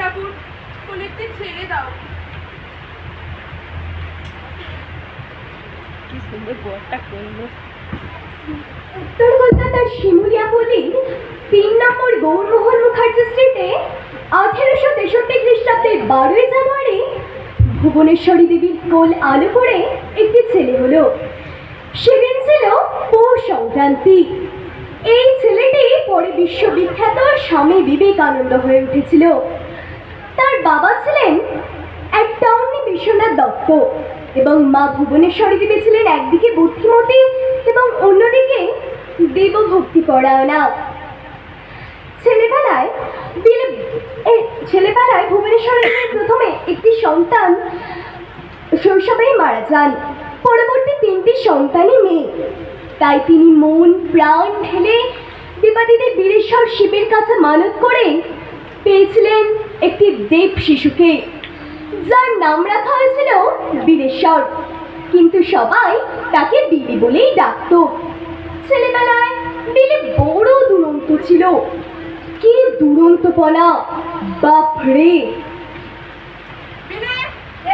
ঠাকুর বলিতে ছেড়ে দাও। কি সুন্দর বরটা করলো। উত্তর কলকাতার শিমুলিয়া পল্লীর ৩ নম্বর গৌরমোহন মুখার্জি স্ট্রিটে 1863 খ্রিস্টাব্দের 12ই জানুয়ারি ভুবনেশ্বরী দেবীর কোল আলো করে একটি ছেলে হলো। সেদিন ছিল পৌষ সংক্রান্তি। এই ছেলেটি পরে বিশ্ববিখ্যাত স্বামী বিবেকানন্দ হয়ে উঠেছিল। তার বাবা ছিলেন অ্যাটর্নি বিশ্বনাথ দত্ত এবং মা ভুবনেশ্বরী দেবী ছিলেন একদিকে বুদ্ধিমতী এবং অন্যদিকে দেবভক্তি পরায়ণা। ছেলেবেলায় ভুবনেশ্বরী দেবীর প্রথমে একটি সন্তান শৈশবেই মারা যান। পরবর্তী 3টি সন্তানই মেয়ে। তাই তিনি মন প্রাণ ঢেলে দেবাদিদেব বীরেশ্বর শিবের কাছে মানত করে পেয়েছিলেন একটি দেব শিশুকে, যার নাম রাখা হয়েছিল বীরেশ্বর, কিন্তু সবাই তাকে বিলি বলেই ডাকত। ছেলেবেলায় বিলি বড় দুরন্ত ছিল। কি দুরন্তপনা, বাপরে!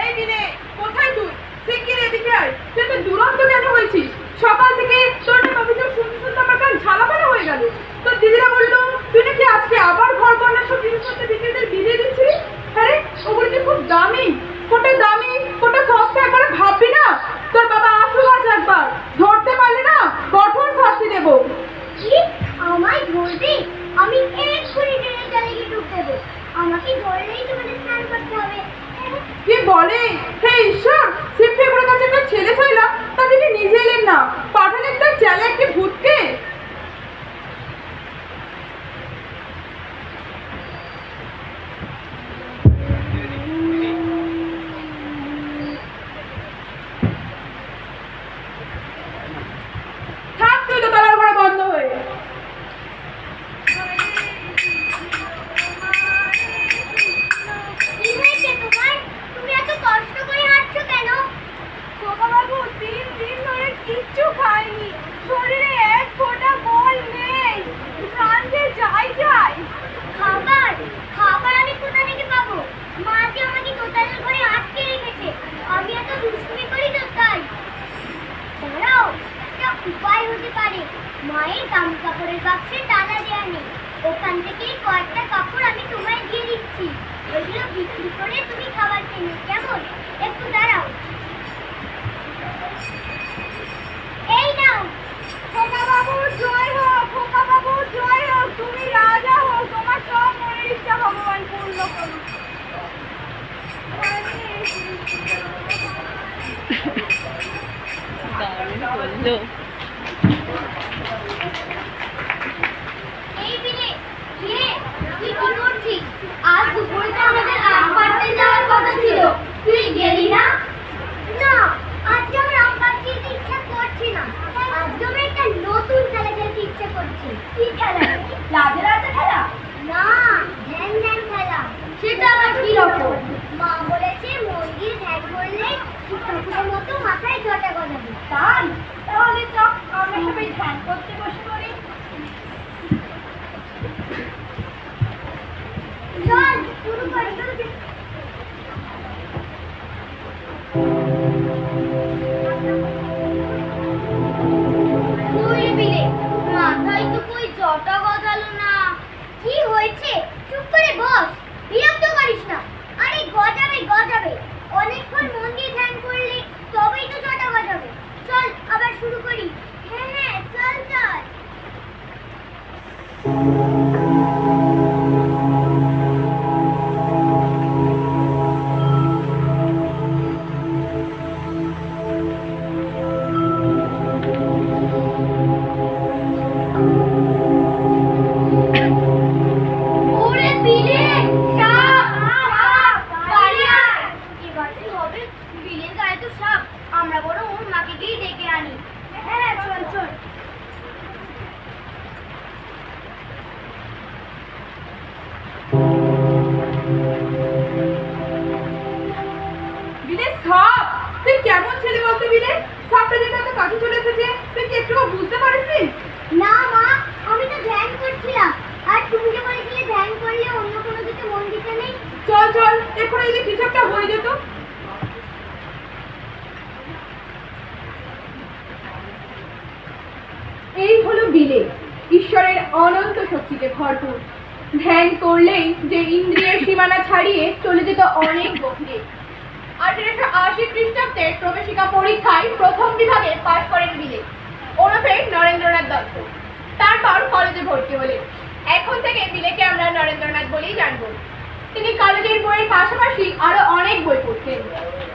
এই বিনে, কোথায় তুই? শিগগির এদিকে আয়। তুই তো দুরন্ত কেন হয়েছিস? সকাল থেকে তোর নাম অভিযোগ শুনতে শুনতে আমার কান ঝালাপালা হয়ে গেল। তোর দিদিরা বললো তুই নাকি আজকে আবার ঘর কন্যা সব জিনিসপত্র বিক্রেতাদের বিলিয়ে দিচ্ছিস। আরে ওগুলো কি খুব দামি? কোটা দামি কোটা সস্তা একবার ভাববি না? তোর বাবা আসুক আজ একবার, ধরতে পারলে না কঠোর শাস্তি দেবো। কি আমায় ধরবে? আমি এক্ষুনি ট্রেনের জালে গিয়ে ডুব দেবো। আমাকে ধরলেই তোমাদের স্নান করতে হবে। কি বলে? হে ঈশ্বর, শিব ঠাকুরের কাছে একটা ছেলে চাইলাম, তা তিনি নিজে এলেন না, পাঠালেন তার চ্যালে একটি ভূতকে। থাক তুই তো তলার ঘরে বন্ধ হয়ে। কি হয়েছে তোমার? তুমি এত কষ্ট করে হাঁটছো কেন? খোকাবাবু 3 দিন ধরে কিচ্ছু খাইনি, শরীরে এক ফোঁটা বল নেই, প্রাণ যে যাই যাই। খাবার খাবার আমি কোথা থেকে পাবো? মা যে আমাকে দোতলার ঘরে আটকে রেখেছে। আমি এত দুষ্টুমি করি তো তাই। দাঁড়াও, একটা উপায় হতে পারে। মায়ের গামছা কাপড়ের বাক্সে তালা দেওয়া নেই, ওখান থেকেই কয়েকটা কাপড় আমি তোমায় দিয়ে দিচ্ছি। ওইগুলো বিক্রি করে তুমি খাবার কিনে, কেমন? একটু দাঁড়াও। এই নাও। খোকাবাবু জয় হোক, খোকাবাবু জয় হোক, তুমি রাজা হোক, তোমার সব মনের ইচ্ছা ভগবান পূর্ণ করুন। দারুণ করলো। এই বিলে, কিরে, তুই কি করছিস? আজ দুপুরে তো আমাদের আম পাড়তে যাওয়ার কথা ছিল, তুই গেলি না? না, আজকে আমার আম পাড়তে যেতে ইচ্ছা করছে না। আজকে আমার একটা নতুন খেলা খেলতে ইচ্ছা করছে। কি খেলা? রাজা রাজা খেলা? না, ধ্যান ধ্যান খেলা। সেটা আবার কি রকম? মা বলেছে মন্দির ধ্যান করলে ঠাকুরের মতো মাথায় জটা গজাবে। তাই? তাহলে চল আমরা সবাই ধ্যান করতে বসে পড়ি। চল শুরু করি। কই বিলে, মাথায় তো কই জটা গজালো না। কি হয়েছে? চুপ করে বস, বিরক্ত করিস না। আরে গজাবে গজাবে, অনেকক্ষণ মন দিয়ে ধ্যান করলে তবেই তো জটা গজাবে। চল আবার শুরু করি। হ্যাঁ হ্যাঁ, চল চল। ওরে বিলে, সাপ সাপ, বাড়ি আয়। এবার কি হবে? বিলের গায়ে তো সাপ। আমরা বরং ওর মাকে গিয়ে ডেকে আনি। হ্যাঁ চল চল। বিলে সাপ? তুই কেমন ছেলে বলতো বিলে? সাপটা যে এত কাছে চলে এসেছে, তুই কি একটু বুঝতে পারিসনি? না মা, আমি তো ধ্যান করছিলাম। আর তুমি যে বলেছিলে ধ্যান করলে অন্য কোনো দিকে মন দিতে নেই, শক্তিতে ভরপুর। ধ্যান করলেই যে ইন্দ্রিয়ের সীমানা ছাড়িয়ে চলে যেত অনেক গভীরে। 1880 খ্রিস্টাব্দের প্রবেশিকা পরীক্ষায় প্রথম বিভাগে পাশ করেন বিলে, ওরফে নরেন্দ্রনাথ দত্ত। তারপর কলেজে ভর্তি হলেন। এখন থেকে বিলেকে আমরা নরেন্দ্রনাথ বলেই জানবো। তিনি কলেজের বইয়ের পাশাপাশি আরো অনেক বই পড়তেন।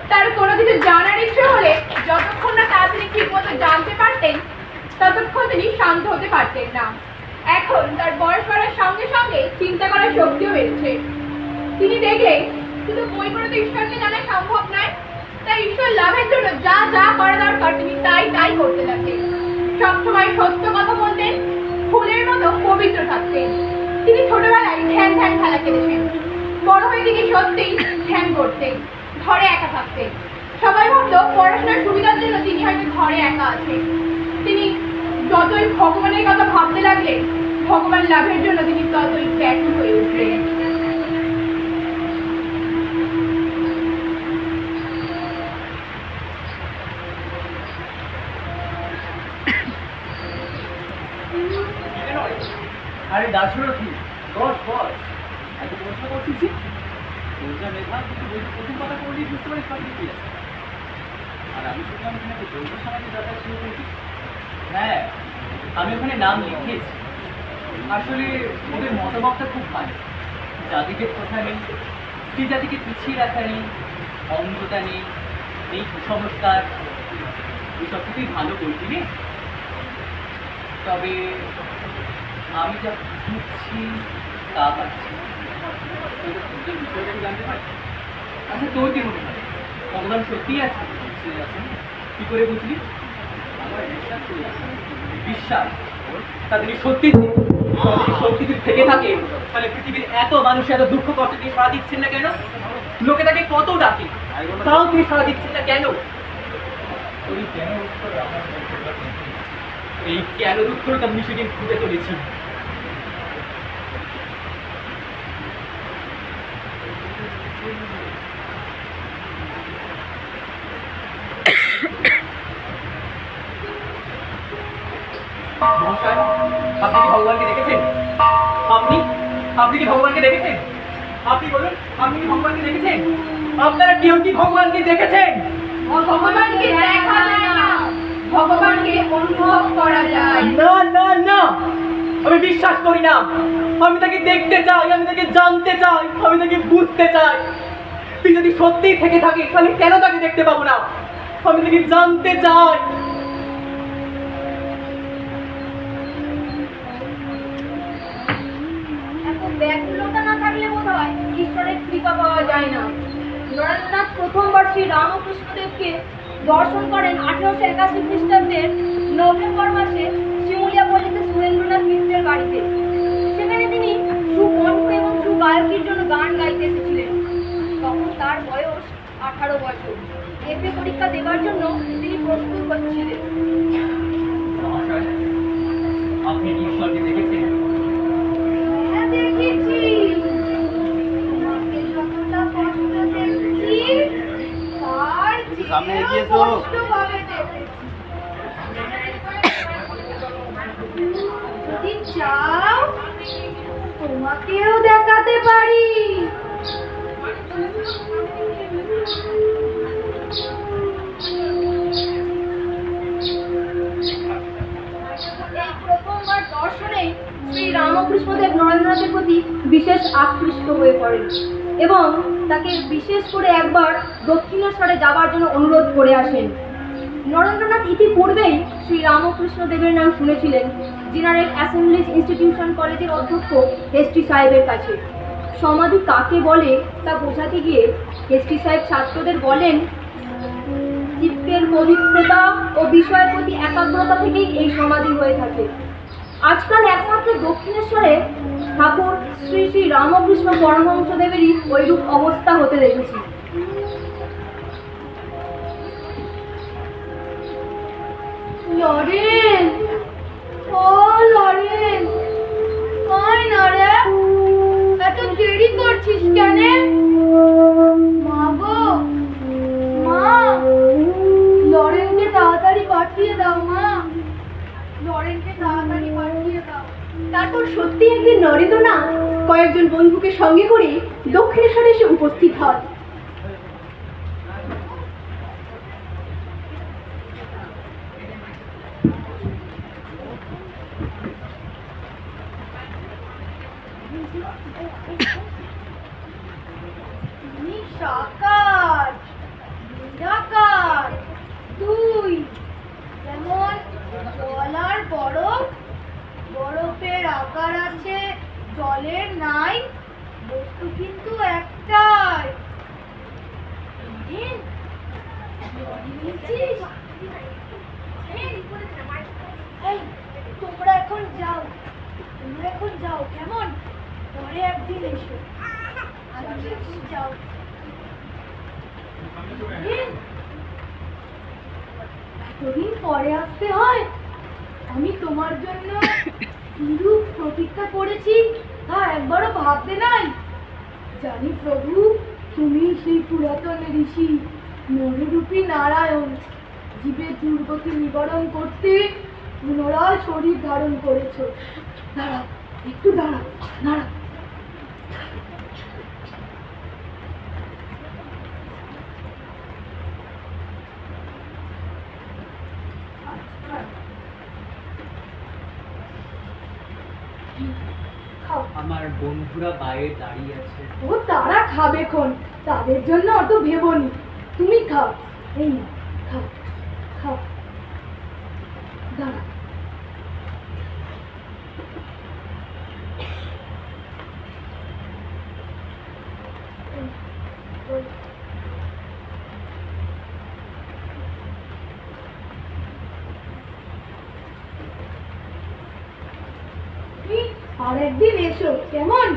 তার কোনো কিছু জানার ইচ্ছে হলে যতক্ষণ না তা তিনি ঠিকমতো জানতে পারতেন ততক্ষণ তিনি শান্ত হতে পারতেন না। এখন তার বয়স বাড়ার সঙ্গে সঙ্গে চিন্তা করার শক্তিও বেড়েছে। তিনি দেখলেন শুধু বই পড়ে তো ঈশ্বরকে জানা সম্ভব নয়, তাই ঈশ্বর লাভের জন্য যা যা করা দরকার তিনি তাই করতে লাগলেন। সবসময় সত্য কথা বলতেন, ফুলের মতো পবিত্র থাকতেন। তিনি ছোটবেলায় ধ্যান খেলা খেলেছেন। বড় হয়ে তিনি সত্যিই ধ্যান করতেন, ঘরে একা থাকতেন। সবাই ভাবতো পড়াশোনার সুবিধার জন্য তিনি হয়তো ঘরে একা আছেন। তিনি যতই ভগবানের কথা ভাবতে লাগলেন, ভগবান লাভের জন্য তিনি ততই ব্যাকুল হয়ে উঠলেন। আরে দার্শনিক বস এত প্রশ্ন করছিস যে তোর মেধা কিন্তু বইটি প্রথম কথা পড়লেই বুঝতে পারিস সব কিছু আছে। আর আমি শুনলাম এখানে একটা যৌন সমাজে যাতায়াত শুরু করেছি। হ্যাঁ, আমি ওখানে নাম লিখিয়েছি। আসলে ওদের মতবাদটা খুব ভালো। জাতিকে কথা নেই, স্ত্রী জাতিকে পিছিয়ে রাখা নেই, অন্ধতা নেই, এই কুসংস্কার, এইসব কিছুই ভালো বলছি রে। তবে আমি যা খুঁজছি তা পাচ্ছি। বিষয়টা জানতে পারি। আচ্ছা, তোর কি মনে হয় ভগবান সত্যিই আছে? কি করে বুঝলি? আমার বিশ্বাস করি। বিশ্বাস তাদের সত্যি সত্যি যদি থেকে থাকে তাহলে পৃথিবীর এত মানুষ এত দুঃখ কষ্ট দিয়ে সাড়া দিচ্ছেন না কেন? লোকে তাকে কত ডাকে, তাও তিনি সাড়া দিচ্ছেন না কেন? এই কেন উত্তরটা আমি সেদিন খুঁজে চলেছি। মহাশয়, আপনি কি ভগবানকে দেখেছেন? আপনি কি ভগবানকে দেখেছেন? আপনি বলুন, আপনি কি ভগবানকে দেখেছেন? আপনারা কেউ কি ভগবানকে দেখেছেন? ভগবানকে দেখা যায় না, ভগবানকে অনুভব করা যায়। না না না, আমি বিশ্বাস করি না। আমি তাকে দেখতে চাই, আমি তাকে জানতে চাই, আমি তাকে বুঝতে চাই। তুই যদি সত্যিই থেকে থাকিস তাহলে কেন তাকে দেখতে পাবো না? আমি তাকে জানতে চাই। ব্যাকুলতা না থাকলে বোধ হয় ঈশ্বরের কৃপা পাওয়া যায় না। নরেন্দ্রনাথ প্রথমবার শ্রী রামকৃষ্ণদেবকে দর্শন করেন 1881 খ্রিস্টাব্দের নভেম্বর মাসে শিমুলিয়াপল্লীতে সুরেন্দ্রনাথ মিত্রের বাড়িতে। সেখানে তিনি সুকণ্ঠ এবং সুগায়কির জন্য গান গাইতে এসেছিলেন। তখন তার বয়স 18 বছর। এফএ পরীক্ষা দেওয়ার জন্য তিনি প্রস্তুত হচ্ছিলেন। আপনি ঈশ্বরকে দেখেছেন? দেখেছি, তোমাকে যতটা কষ্ট দেখছি তার চেয়েও কষ্টভাবে দেখেছি। যদি চাও তোমাকেও দেখাতে পারি। এই প্রথমবার দর্শনে শ্রী রামকৃষ্ণদেব নরেন্দ্রনাথের প্রতি বিশেষ আকৃষ্ট হয়ে পড়েন এবং তাকে বিশেষ করে একবার দক্ষিণেশ্বরে যাবার জন্য অনুরোধ করে আসেন। নরেন্দ্রনাথ ইতিপূর্বেই শ্রী রামকৃষ্ণদেবের নাম শুনেছিলেন জেনারেল অ্যাসেম্বলিজ ইনস্টিটিউশন কলেজের অধ্যক্ষ হেস্টি সাহেবের কাছে। সমাধি কাকে বলে তা বোঝাতে গিয়ে হেস্টি সাহেব ছাত্রদের বলেন, চিত্তের পবিত্রতা ও বিষয়ের প্রতি একাগ্রতা থেকেই এই সমাধি হয়ে থাকে। আজকাল একমাত্র দক্ষিণেশ্বরে ঠাকুর শ্রী শ্রী রামকৃষ্ণ পরমহংসদেবেরই ওইরূপ অবস্থা হতে দেখেছি। লরেন, ও লরেন, কই না রে? এত দেরি করছিস কেন? মা গো, মা, লরেনকে তাড়াতাড়ি পাঠিয়ে দাও। মা, লরেনকে তাড়াতাড়ি পাঠিয়ে দাও। তারপর তারপর সত্যি একদিন নরেন্দ্রনাথ কয়েকজন বন্ধুকে সঙ্গে করে দক্ষিণেশ্বরে এসে উপস্থিত হয়। সাকার নিরাকার দুই, যেমন জল আর বরফ, বরফের আকার আছে জলের নাই, বস্তু কিন্তু একটাই। তোমরা এখন যাও, কেমন? পরে একদিন এসো, যাও। এতদিন পরে আসতে হয়? আমি তোমার জন্য কিরূপ প্রতীক্ষা করেছি তা একবারও ভাবতে নাই। জানি প্রভু, তুমি সেই পুরাতন ঋষি নররূপী নারায়ণ, জীবের দুর্গতি নিবারণ করতে পুনরায় শরীর ধারণ করেছ। দাঁড়াও, একটু দাঁড়াও, দাঁড়াও। আমার বন্ধুরা বাইরে দাঁড়িয়ে আছে। ও তারা খাবে খন, তাদের জন্য অত ভেবনি। তুমি খাও, এই না, খাও খাও। দাঁড়া, আর একদিন এসো, কেমন?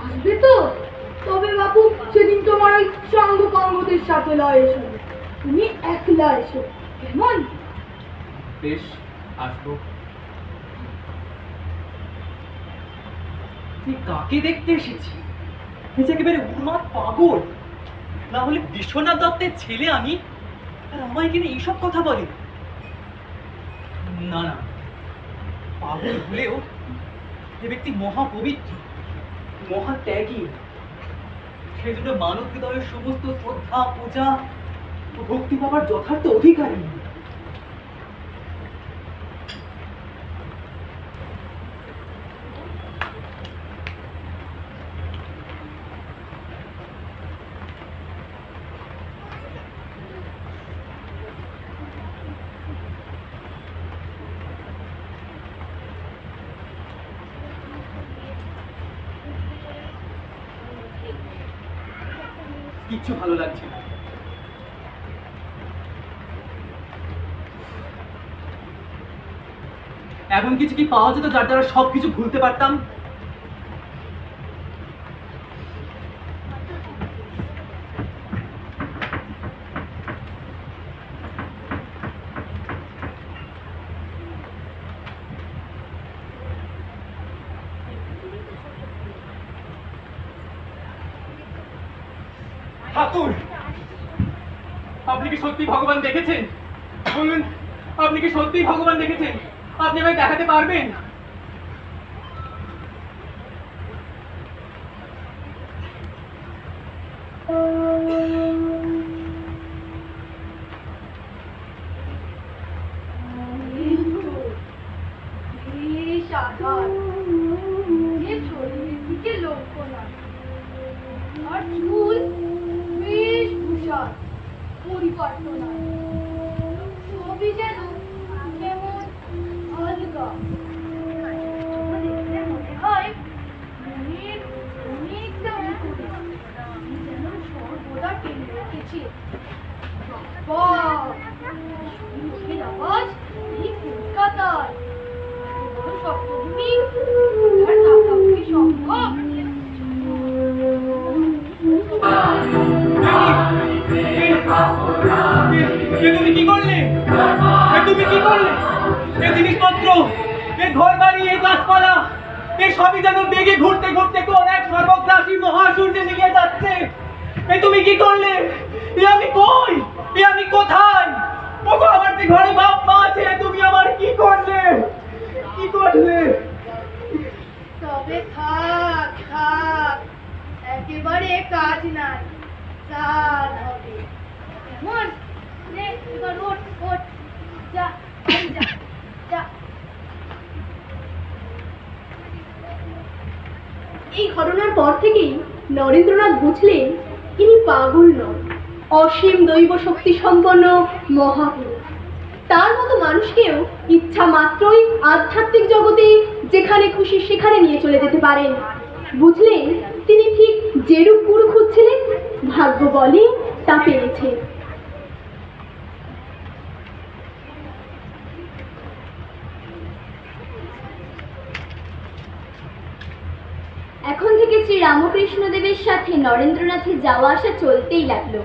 আসবে তো? তবে বাপু, সেদিন তোমার ওই সঙ্গ কঙ্গদের সাথে লয় এসো, তুমি একলা এসো, কেমন? বেশ, আসবো। তুই কাকে দেখতে এসেছি? একেবারে উন্মাদ পাগল, না হলে বিশ্বনাথ দত্তের ছেলে আমি, আর আমায় কিনে এইসব কথা বলে? না না, পাগল হলেও এ ব্যক্তি মহাপবিত্র, মহাত্যাগী, সেজন্য মানব হৃদয়ের সমস্ত শ্রদ্ধা, পূজা ও ভক্তি পাবার যথার্থ অধিকারী। কিচ্ছু ভালো লাগছে না। এমন কিছু কি পাওয়া যেত যার দ্বারা সবকিছু ভুলতে পারতাম? ঠাকুর, আপনি কি সত্যি ভগবান দেখেছেন? বলুন, আপনি কি সত্যি ভগবান দেখেছেন? আপনি আমায় দেখাতে পারবেন? শরীরের দিকে লক্ষ্য না, আর চুল বেশ ভূষণ পরিপাট্য না, ছবি যেন কেমন আলগা। দেখলে মনে হয় মনের অনেকটা উপরে, যেন সর্বদা টেনে রেখেছে। মুখের আওয়াজ এই কলকাতায়, সপ্তমী আর কাকাউকি সম্ভব। তুমি কি করলে? তুমি কি করলে? এই জিনিসপত্র, এই ঘর বাড়ি, এই গাছপালা, এই সবই যেন বেগে ঘুরতে ঘুরতে কোন এক সর্বগ্রাসী মহাশূন্যে নিয়ে যাচ্ছে। এই তুমি কি করলে? এ আমি কই? এ আমি কোথায়? ওগো, আমার যে ঘরে বাপ মা আছে, তুমি আমার কি করলে? কি করলে? আরে থাক থাক, একেবারে কাজ নাই, কাজ হবে কেমন? নে এবার ওঠ ওঠ, যা বাড়ি যা যা। এই ঘটনার পর থেকেই নরেন্দ্রনাথ বুঝলেন ইনি পাগল নন, অসীম দৈব শক্তি সম্পন্ন মহাপুরুষ। তার মতো মানুষকেও ইচ্ছা মাত্রই আধ্যাত্মিক জগতে যেখানে খুশি সেখানে নিয়ে চলে যেতে পারেন। বুঝলেন তিনি ঠিক যেরূপ গুরু খুঁজছিলেন, ভাগ্য বলে তা পেয়েছে। এখন থেকে শ্রী রামকৃষ্ণদেবের সাথে নরেন্দ্রনাথের যাওয়া আসা চলতেই লাগলো।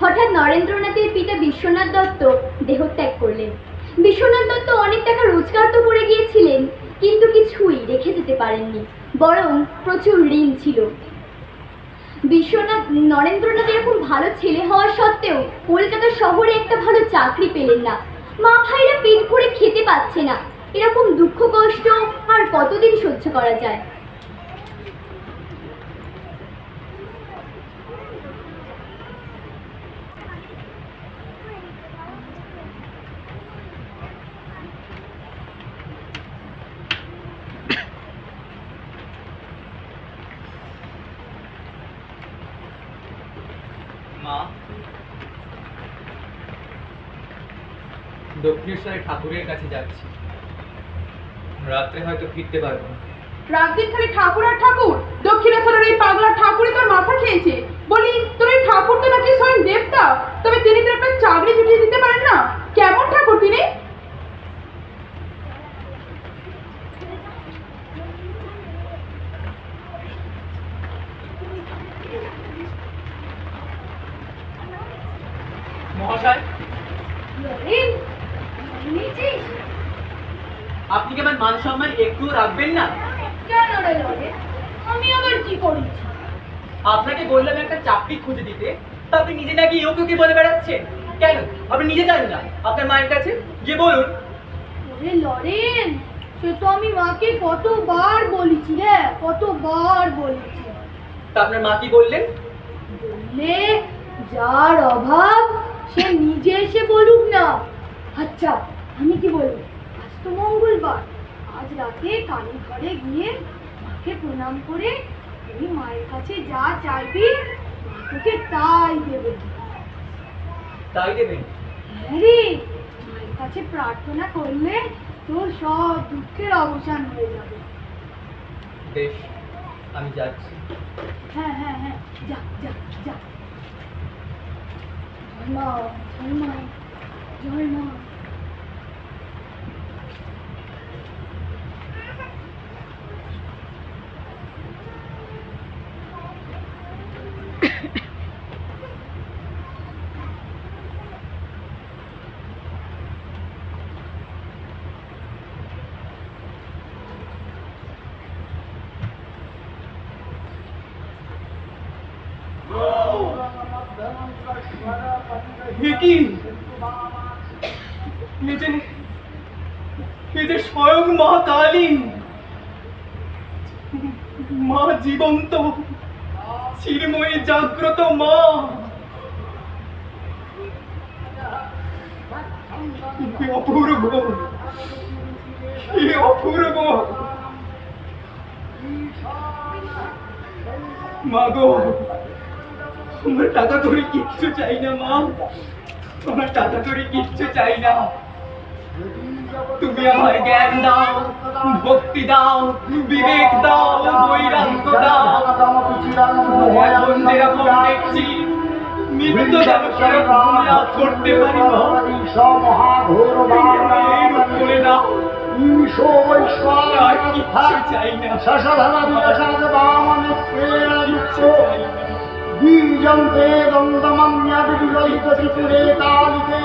হঠাৎ নরেন্দ্রনাথের পিতা বিশ্বনাথ দত্ত দেহত্যাগ করলেন। বিশ্বনাথ দত্ত অনেক টাকা রোজগার তো করে গিয়েছিলেন, কিন্তু কিছুই রেখে যেতে পারেননি, বরং প্রচুর ঋণ ছিল। নরেন্দ্রনাথ এরকম ভালো ছেলে হওয়া সত্ত্বেও কলকাতা শহরে একটা ভালো চাকরি পেলেন না। মা ভাইরা পেট ভরে খেতে পাচ্ছে না। এরকম দুঃখ কষ্ট আর কতদিন সহ্য করা যায়? মা, দক্ষিণেশ্বরের ঠাকুরের কাছে যাচ্ছি, রাত্রে হয়তো ফিরতে পারবো না। রাত দিন খালি ঠাকুর আর ঠাকুর, দক্ষিণেশ্বরের এই পাগলা ঠাকুরই তোর মাথা খেয়েছে। বলি তোর এই ঠাকুর তো নাকি স্বয়ং দেবতা, তবে তিনি তোর একটা চাকরি জুটিয়ে দিতে পারেন না? কেমন ঠাকুর তিনি? মহাশয়, আপনি কি আমার মান সম্মান একটু রাখবেন না? কেন রে লড়ে, আমি আবার কি করেছি? আপনাকে বললাম একটা চাকরি খুঁজে দিতে, তা আপনি নিজে নাকি ইউকে বলে বেড়াচ্ছেন। কেন আপনি নিজে যান না আপনার মায়ের কাছে গিয়ে বলুন। ওরে লরেন, সে তো আমি মাকে কতবার বলেছি রে, কতবার বলেছি। তা আপনার মা কি বললেন? বললে যার অভাব সে নিজে এসে বলুক না। আচ্ছা আমি কি বলি, আজ তো মঙ্গলবার, আজ রাতে কালী ঘরে গিয়ে মাকে প্রণাম করে তুই মায়ের কাছে যা চাইবি মা তোকে তাই দেবে। তাই দেবেন? হ্যাঁ রে, মায়ের কাছে প্রার্থনা করলে তোর সব দুঃখের অবসান হয়ে যাবে। বেশ, আমি যাচ্ছি। হ্যাঁ হ্যাঁ হ্যাঁ, যা যা যা। জয় মা, জয় মা, জয় মা। এ যে স্বয়ং মা কালী, মা জীবন্ত চিরময়ী জাগ্রত মা। কি অপূর্ব, কি অপূর্ব। মা গো, আমার টাকা করে কিচ্ছু চাই না মা, আমার টাকা করে কিচ্ছু চাই না। তুমি আমার জ্ঞান দাও, ভক্তি দাও, বিবেক দাও, বৈরাগ্য দাও। এখন যেরকম দেখছি মৃত্যু যেন লাভ করতে পারি মা, করে দাও। আর কিচ্ছু চাই না, বীজন্তে দন্তমন্যবিজলিতচিপুরে তালিতে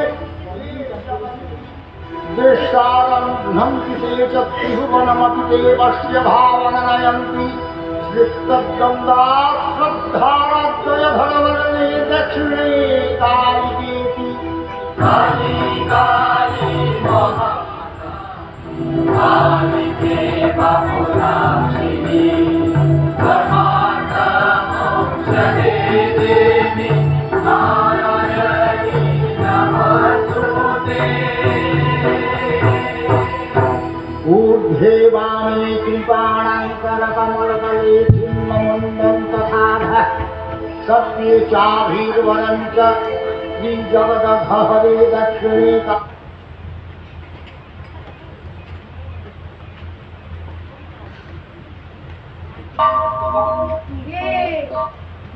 দেশারন্ধন্তি তে চ ত্রিভুবনমপি তে পশ্য ভাবননয়ন্তি শ্রিত্তদ্বন্দ্বাৎ শ্রদ্ধারাদ্বয় ভগবনে দক্ষিণে কালিকেতি কালী কালী মহা কালিকে বাপুরাশিনী ধর্মার্থ মোক্ষদে দেবী নারায়ণী নমস্তুতে। ঊর্ধ্বে বামে কৃপাণাং করকমলতলে ছিন্নমন্দं তথাধ সত্যে চাভির্বরং চ শ্রীজগদঘরে দক্ষিণে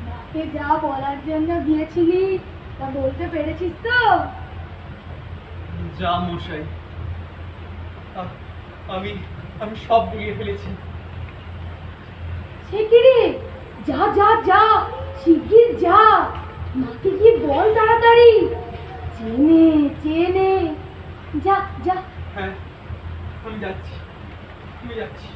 মাকে যা বলার জন্য গিয়েছিলি তা বলতে পেরেছিস তো? যা মশাই, আমি আমি সব গুলিয়ে ফেলেছি। সে কি রে, যা যা যা, শিগগির যা, মাকে গিয়ে বল তাড়াতাড়ি, চেনে চেনে, যা যা। হ্যাঁ, আমি যাচ্ছি, আমি যাচ্ছি।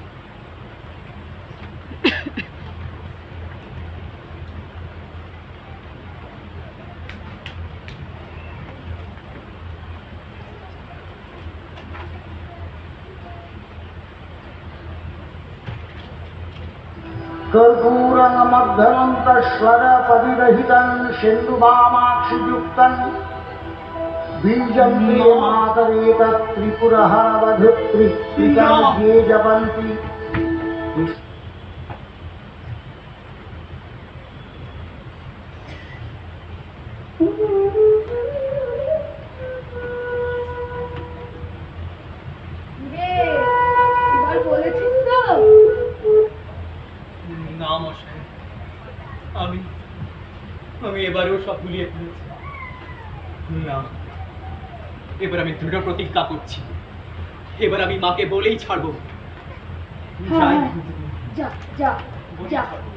कर्पूरं मध्यमन्तस्वरपरिरहितं सिन्धुवामाक्षियुक्तं बीजं ते मातरेतत् त्रिपुरहरवधुत्रिपितं ये जपन्ति। এবার বলেছিস তো? না মশাই, আমি এবারেও সব ভুলিয়ে ফেলেছি। না, এবার আমি দৃঢ় প্রতিজ্ঞা করছি, এবার আমি মাকে বলেই ছাড়বো। যাই, যা যা বলেই যা। ছাড়বো।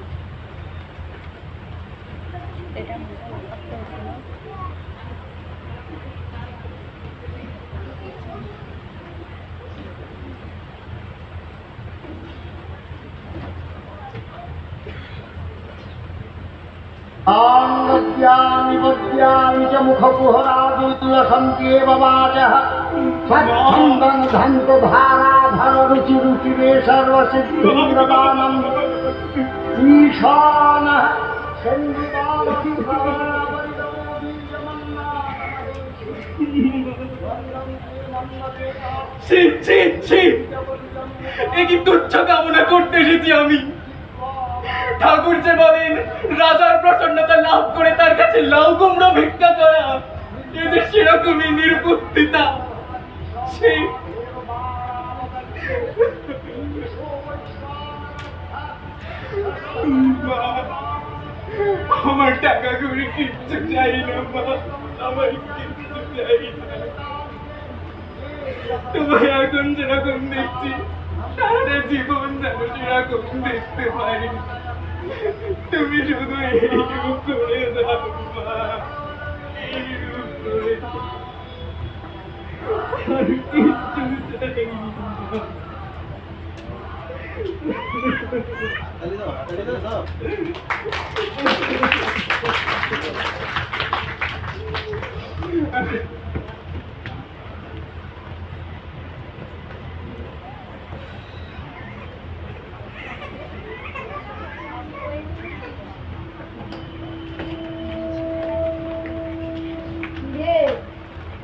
এটা निबध्यामि च मुखकुहरादिलसन्त्येव वाचः सच्छन्दं धन्तधाराधररुचिरुचिरे सर्वसिद्धिप्रदानम् ईशानः ছি ছি ছি, এ কি তুচ্ছ কামনা করতে এসেছি আমি? ঠাকুর যে বলেন রাজার প্রসন্নতা লাভ করে তার কাছে লাউ কুমড়ো ভিক্ষা করা, এ যে সেরকমই নির্বুদ্ধিতা। সেই মা, আমার টাকা করে কিচ্ছু চাই না মা, আমার কিচ্ছু চাই না। তোমায় এখন যেরকম দেখছি সারা জীবন যেন সেরকম দেখতে পারি। তুমি শুধু এই রূপ করে দাও মা, এই রূপ করে দাও। আর কিচ্ছু চাই না।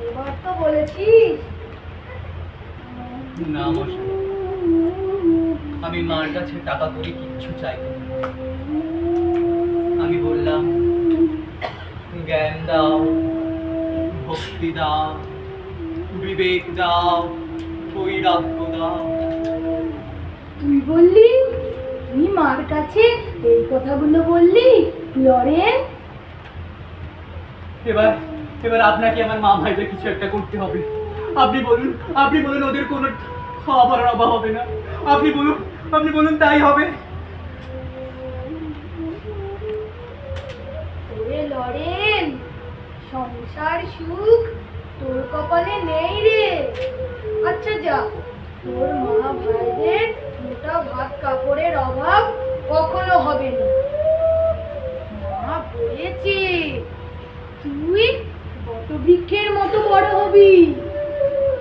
এবার তো বলেছিস। না মশাই, আমি মার কাছে টাকা করে কিচ্ছু চাই না। আমি বললাম জ্ঞান দাও, ভক্তি দাও, বিবেক দাও, বৈরাগ্য দাও। তুই বললি, তুই মার কাছে এই কথাগুলো বললি লরেন? এবার আপনাকে আমার মা ভাইদের কিছু একটা করতে হবে। আপনি বলুন ওদের কোনো খাবারের অভাব হবে না। আপনি বলুন তাই হবে। ওরে লরেন, সংসার সুখ তোর কপালে নেই রে। আচ্ছা যা, তোর মা ভাইদের মোটা ভাত কাপড়ের অভাব কখনো হবে না। মা বলেছে তুই বটবৃক্ষের মতো বড় হবি,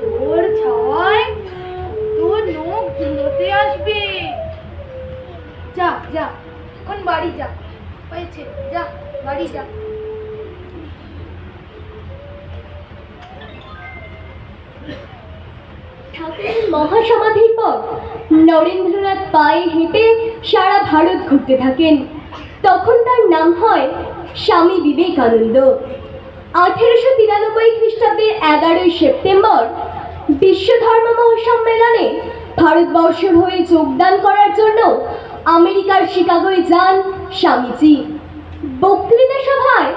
তোর ছাওয়ায় যা এখন বাড়ি যা, হয়েছে, যা বাড়ি যা। ঠাকুরের মহাসমাধির পর নরেন্দ্রনাথ পায়ে হেঁটে সারা ভারত ঘুরতে থাকেন। তখন তার নাম হয় স্বামী বিবেকানন্দ। 1893 খ্রিস্টাব্দের 11 সেপ্টেম্বর বিশ্ব ধর্ম মহাসম্মেলনে ভারতবর্ষের হয়ে যোগদান করার জন্য আমেরিকার শিকাগোয় যান স্বামীজি। বক্তৃতা সভায়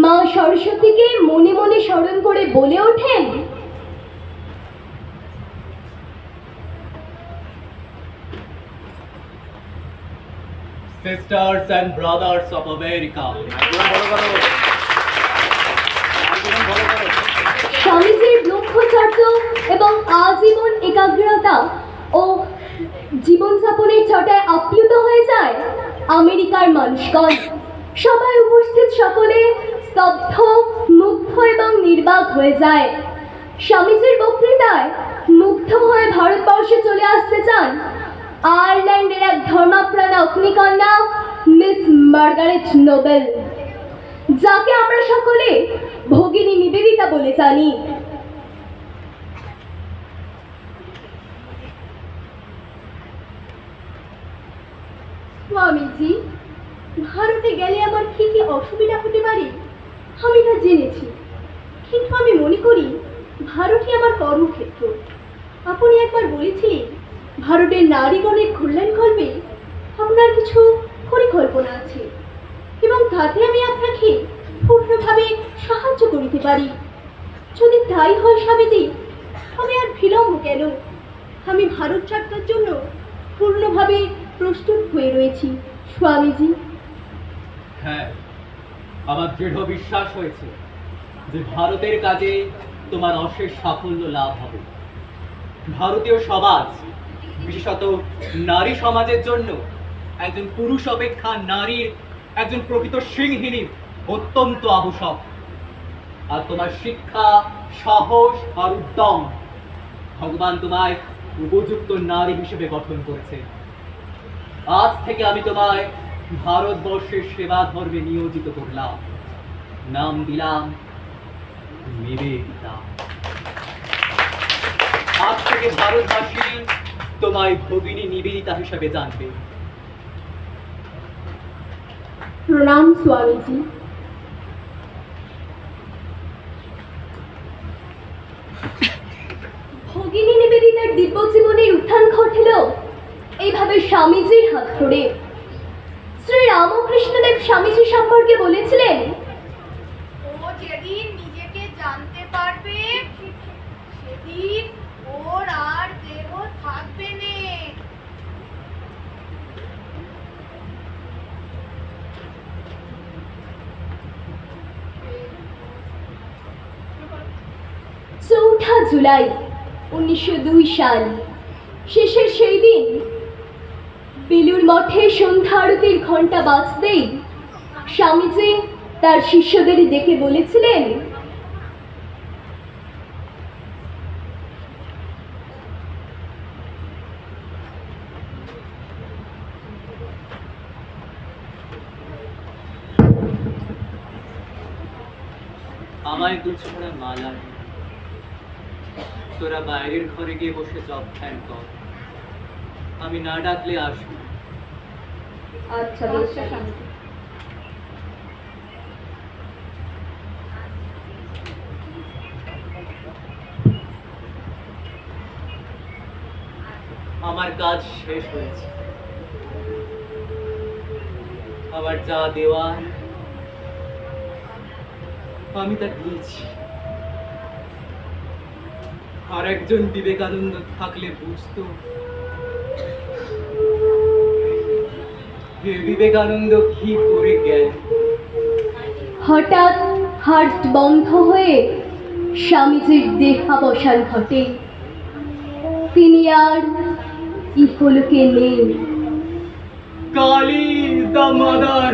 মা সরস্বতীকে মনে মনে স্মরণ করে বলে ওঠেন, Sisters and brothers of America. স্বামীজির ব্রহ্মচর্য এবং আজীবন একাগ্রতা ও জীবনযাপনের ছটায় আপ্লুত হয়ে যায় আমেরিকার মানুষগণ। সবাই উপস্থিত সকলে স্তব্ধ, মুগ্ধ এবং নির্বাক হয়ে যায়। স্বামীজির বক্তৃতায় মুগ্ধ হয়ে ভারতবর্ষে চলে আসতে চান আয়ারল্যান্ডের এক ধর্মপ্রাণ অগ্নিকন্যা মিস মার্গারেট নোবেল, যাকে আমরা সকলে ভগিনী নিবেদিতা বলে জানি। স্বামীজি, ভারতে গেলে আমার কি কি অসুবিধা হতে পারে আমি তা জেনেছি, কিন্তু আমি মনে করি ভারতই আমার কর্মক্ষেত্র। আপনি একবার বলেছিলেন ভারতের নারীগণের কল্যাণকল্পে আপনার কিছু পরিকল্পনা আছে এবং তাতে আমি আপনাকে পূর্ণভাবে সাহায্য করিতে পারি। যদি তাই হয় স্বামীজি, তবে আর বিলম্ব কেন? আমি ভারত যাত্রার জন্য পূর্ণভাবে প্রস্তুত হয়ে রয়েছি স্বামীজি। হ্যাঁ, আমার দৃঢ় বিশ্বাস হয়েছে যে ভারতের কাজে তোমার অশেষ সাফল্য লাভ হবে। ভারতীয় সমাজ, বিশেষত নারী সমাজের জন্য একজন পুরুষ অপেক্ষা নারীর একজন প্রকৃত সিংহিনী অত্যন্ত আবশ্যক। আর তোমার শিক্ষা, সাহস আর উদ্যম, ভগবান তোমায় উপযুক্ত নারী হিসেবে গঠন করেছে। আজ থেকে আমি তোমায় ভারতবর্ষের সেবা ধর্মে নিয়োজিত করলাম, নাম দিলাম নিবেদিতা। আজ থেকে ভারতবাসী তোমায় ভগিনী নিবেদিতা হিসেবে জানবে। প্রণাম স্বামীজি। ভগিনী নিবেদিতার দিব্য জীবনের উত্থান ঘটল এইভাবে স্বামীজির হাত ধরে। শ্রী রামকৃষ্ণদেব স্বামীজি সম্পর্কে বলেছিলেন, ও যেদিন নিজেকে জানতে পারবে সেদিন ওর আর দেহ থাকবে না। চৌঠা জুলাই 1902 সাল। শেষের সেই দিন বেলুর মঠে সন্ধ্যা আরতির ঘণ্টা বাজতেই স্বামীজি তার শিষ্যদের ডেকে বলেছিলেন, আমায় দুছড়া মালা দে। তোরা বাইরের ঘরে গিয়ে বসে জব ধ্যান কর, আমি না ডাকলে আসবি। আচ্ছা স্বামীজি। আমার কাজ শেষ হয়েছে, আবার যা দেওয়ার আমি তা দিয়েছি। আর একজন বিবেকানন্দ থাকলে বুঝতো বিবেকানন্দ কি করে গেল। হঠাৎ হার্ট বন্ধ হয়ে স্বামীজির দেহাবসান ঘটে। তিনি আর ইহলোকে নেই। Kali the mother.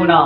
না।